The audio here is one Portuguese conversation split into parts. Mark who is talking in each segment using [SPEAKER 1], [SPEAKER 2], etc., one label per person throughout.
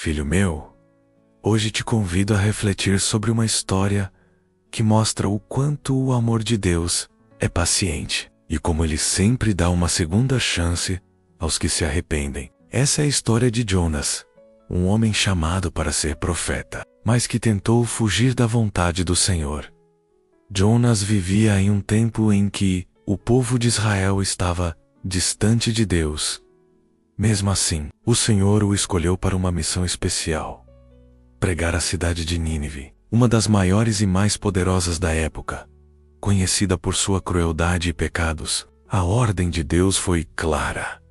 [SPEAKER 1] Filho meu, hoje te convido a refletir sobre uma história que mostra o quanto o amor de Deus é paciente e como Ele sempre dá uma segunda chance aos que se arrependem. Essa é a história de Jonas, um homem chamado para ser profeta, mas que tentou fugir da vontade do Senhor. Jonas vivia em um tempo em que o povo de Israel estava distante de Deus. Mesmo assim, o Senhor o escolheu para uma missão especial: pregar a cidade de Nínive, uma das maiores e mais poderosas da época. Conhecida por sua crueldade e pecados, a ordem de Deus foi clara: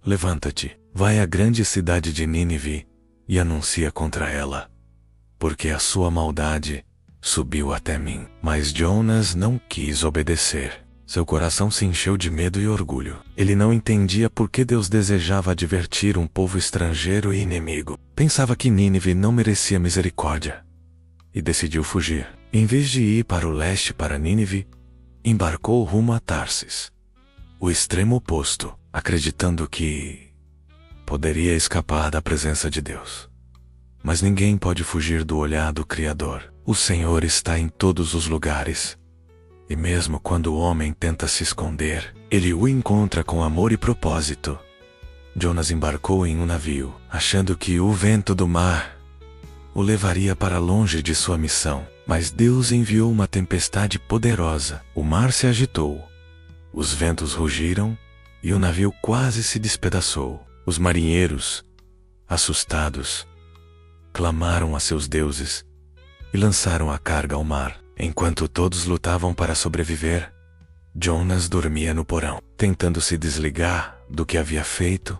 [SPEAKER 1] levanta-te, vai à grande cidade de Nínive e anuncia contra ela, porque a sua maldade subiu até mim. Mas Jonas não quis obedecer. Seu coração se encheu de medo e orgulho. Ele não entendia por que Deus desejava advertir um povo estrangeiro e inimigo. Pensava que Nínive não merecia misericórdia e decidiu fugir. Em vez de ir para o leste para Nínive, embarcou rumo a Tarsis, o extremo oposto, acreditando que poderia escapar da presença de Deus. Mas ninguém pode fugir do olhar do Criador. O Senhor está em todos os lugares. E mesmo quando o homem tenta se esconder, Ele o encontra com amor e propósito. Jonas embarcou em um navio, achando que o vento do mar o levaria para longe de sua missão. Mas Deus enviou uma tempestade poderosa. O mar se agitou, os ventos rugiram e o navio quase se despedaçou. Os marinheiros, assustados, clamaram a seus deuses e lançaram a carga ao mar. Enquanto todos lutavam para sobreviver, Jonas dormia no porão, tentando se desligar do que havia feito.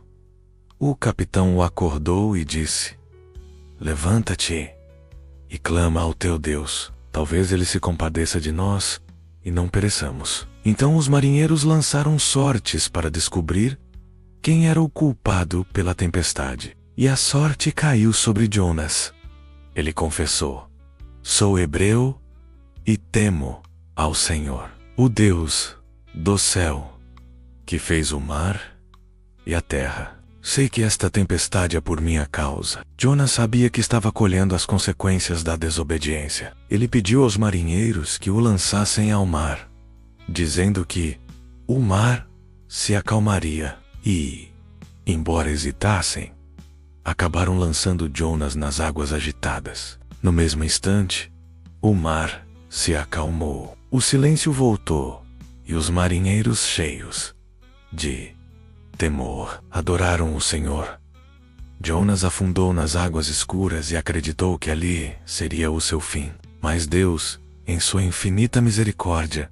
[SPEAKER 1] O capitão o acordou e disse: levanta-te e clama ao teu Deus. Talvez ele se compadeça de nós e não pereçamos. Então os marinheiros lançaram sortes para descobrir quem era o culpado pela tempestade. E a sorte caiu sobre Jonas. Ele confessou: sou hebreu e temo ao Senhor, o Deus do céu, que fez o mar e a terra. Sei que esta tempestade é por minha causa. Jonas sabia que estava colhendo as consequências da desobediência. Ele pediu aos marinheiros que o lançassem ao mar, dizendo que o mar se acalmaria. E, embora hesitassem, acabaram lançando Jonas nas águas agitadas. No mesmo instante, o mar se acalmou. O silêncio voltou e os marinheiros, cheios de temor, adoraram o Senhor. Jonas afundou nas águas escuras e acreditou que ali seria o seu fim. Mas Deus, em sua infinita misericórdia,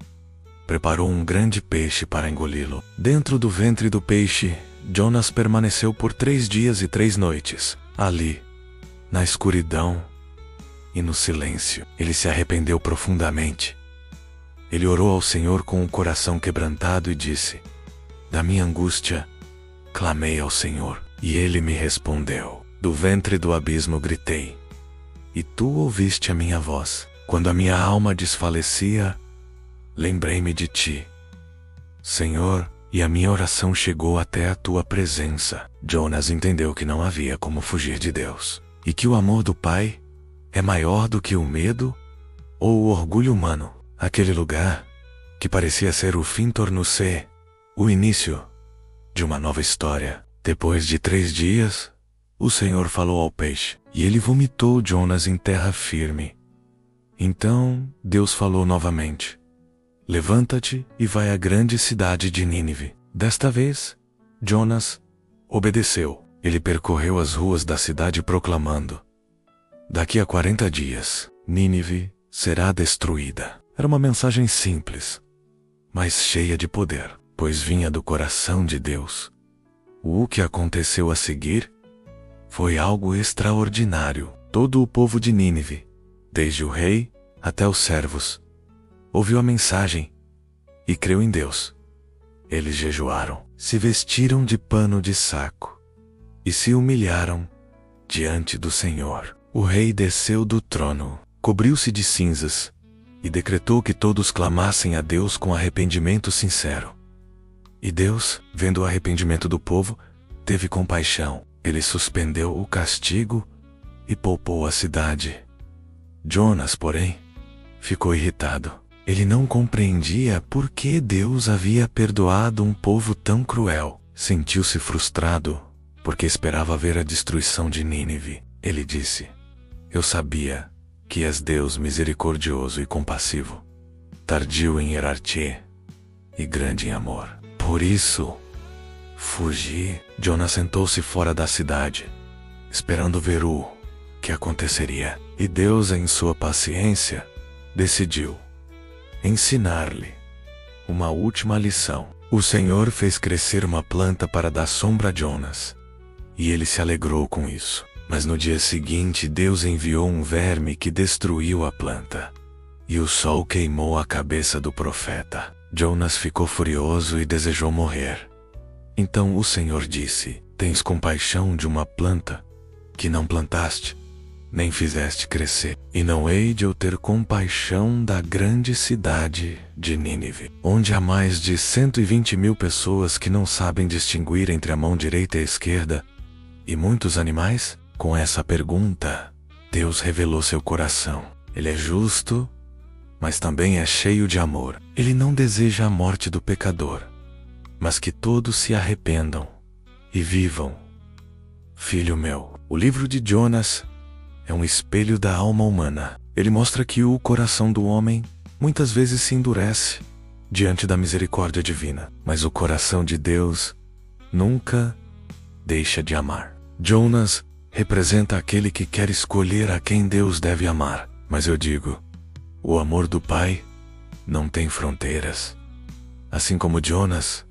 [SPEAKER 1] preparou um grande peixe para engoli-lo. Dentro do ventre do peixe, Jonas permaneceu por 3 dias e 3 noites. Ali, na escuridão e no silêncio, ele se arrependeu profundamente. Ele orou ao Senhor com o coração quebrantado e disse: da minha angústia, clamei ao Senhor, e Ele me respondeu. Do ventre do abismo gritei, e Tu ouviste a minha voz. Quando a minha alma desfalecia, lembrei-me de Ti, Senhor, e a minha oração chegou até a Tua presença. Jonas entendeu que não havia como fugir de Deus, e que o amor do Pai é maior do que o medo ou o orgulho humano. Aquele lugar, que parecia ser o fim, tornou-se o início de uma nova história. Depois de 3 dias, o Senhor falou ao peixe, e ele vomitou Jonas em terra firme. Então Deus falou novamente: levanta-te e vai à grande cidade de Nínive. Desta vez, Jonas obedeceu. Ele percorreu as ruas da cidade proclamando: daqui a 40 dias, Nínive será destruída. Era uma mensagem simples, mas cheia de poder, pois vinha do coração de Deus. O que aconteceu a seguir foi algo extraordinário. Todo o povo de Nínive, desde o rei até os servos, ouviu a mensagem e creu em Deus. Eles jejuaram, se vestiram de pano de saco e se humilharam diante do Senhor. O rei desceu do trono, cobriu-se de cinzas e decretou que todos clamassem a Deus com arrependimento sincero. E Deus, vendo o arrependimento do povo, teve compaixão. Ele suspendeu o castigo e poupou a cidade. Jonas, porém, ficou irritado. Ele não compreendia por que Deus havia perdoado um povo tão cruel. Sentiu-se frustrado, porque esperava ver a destruição de Nínive. Ele disse: eu sabia que és Deus misericordioso e compassivo, tardio em ira-te e grande em amor. Por isso, fugi. Jonas sentou-se fora da cidade, esperando ver o que aconteceria. E Deus, em sua paciência, decidiu ensinar-lhe uma última lição. O Senhor fez crescer uma planta para dar sombra a Jonas, e ele se alegrou com isso. Mas no dia seguinte Deus enviou um verme que destruiu a planta, e o sol queimou a cabeça do profeta. Jonas ficou furioso e desejou morrer. Então o Senhor disse: tens compaixão de uma planta que não plantaste, nem fizeste crescer, e não hei de eu ter compaixão da grande cidade de Nínive, onde há mais de 120.000 pessoas que não sabem distinguir entre a mão direita e a esquerda, e muitos animais? Com essa pergunta, Deus revelou seu coração. Ele é justo, mas também é cheio de amor. Ele não deseja a morte do pecador, mas que todos se arrependam e vivam. Filho meu, o livro de Jonas é um espelho da alma humana. Ele mostra que o coração do homem muitas vezes se endurece diante da misericórdia divina, mas o coração de Deus nunca deixa de amar. Jonas representa aquele que quer escolher a quem Deus deve amar. Mas eu digo, o amor do Pai não tem fronteiras. Assim como Jonas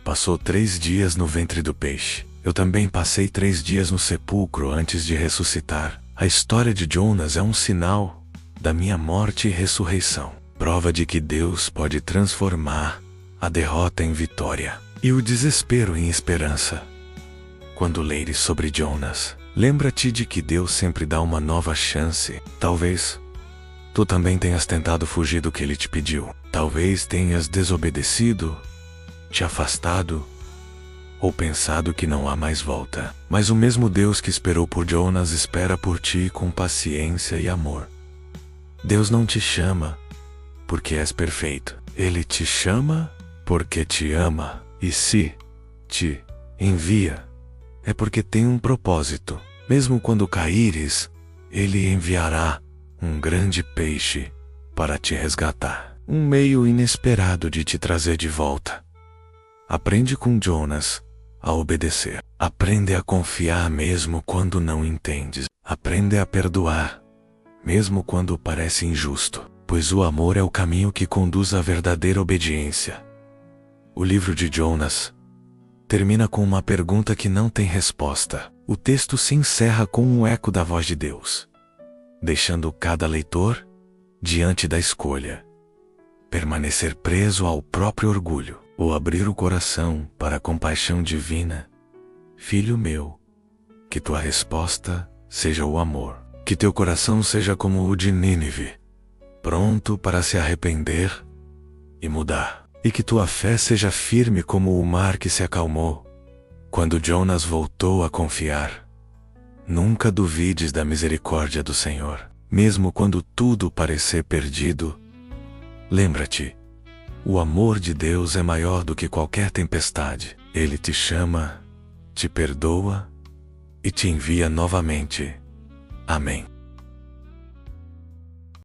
[SPEAKER 1] passou 3 dias no ventre do peixe, eu também passei 3 dias no sepulcro antes de ressuscitar. A história de Jonas é um sinal da minha morte e ressurreição, prova de que Deus pode transformar a derrota em vitória e o desespero em esperança. Quando leres sobre Jonas, lembra-te de que Deus sempre dá uma nova chance. Talvez tu também tenhas tentado fugir do que Ele te pediu. Talvez tenhas desobedecido, te afastado, ou pensado que não há mais volta. Mas o mesmo Deus que esperou por Jonas espera por ti com paciência e amor. Deus não te chama porque és perfeito. Ele te chama porque te ama. E se te envia, é porque tem um propósito. Mesmo quando caíres, Ele enviará um grande peixe para te resgatar. Um meio inesperado de te trazer de volta. Aprende com Jonas a obedecer. Aprende a confiar mesmo quando não entendes. Aprende a perdoar, mesmo quando parece injusto. Pois o amor é o caminho que conduz à verdadeira obediência. O livro de Jonas termina com uma pergunta que não tem resposta. O texto se encerra com um eco da voz de Deus, deixando cada leitor diante da escolha: permanecer preso ao próprio orgulho ou abrir o coração para a compaixão divina. Filho meu, que tua resposta seja o amor. Que teu coração seja como o de Nínive, pronto para se arrepender e mudar. E que tua fé seja firme como o mar que se acalmou quando Jonas voltou a confiar. Nunca duvides da misericórdia do Senhor, mesmo quando tudo parecer perdido. Lembra-te, o amor de Deus é maior do que qualquer tempestade. Ele te chama, te perdoa e te envia novamente. Amém.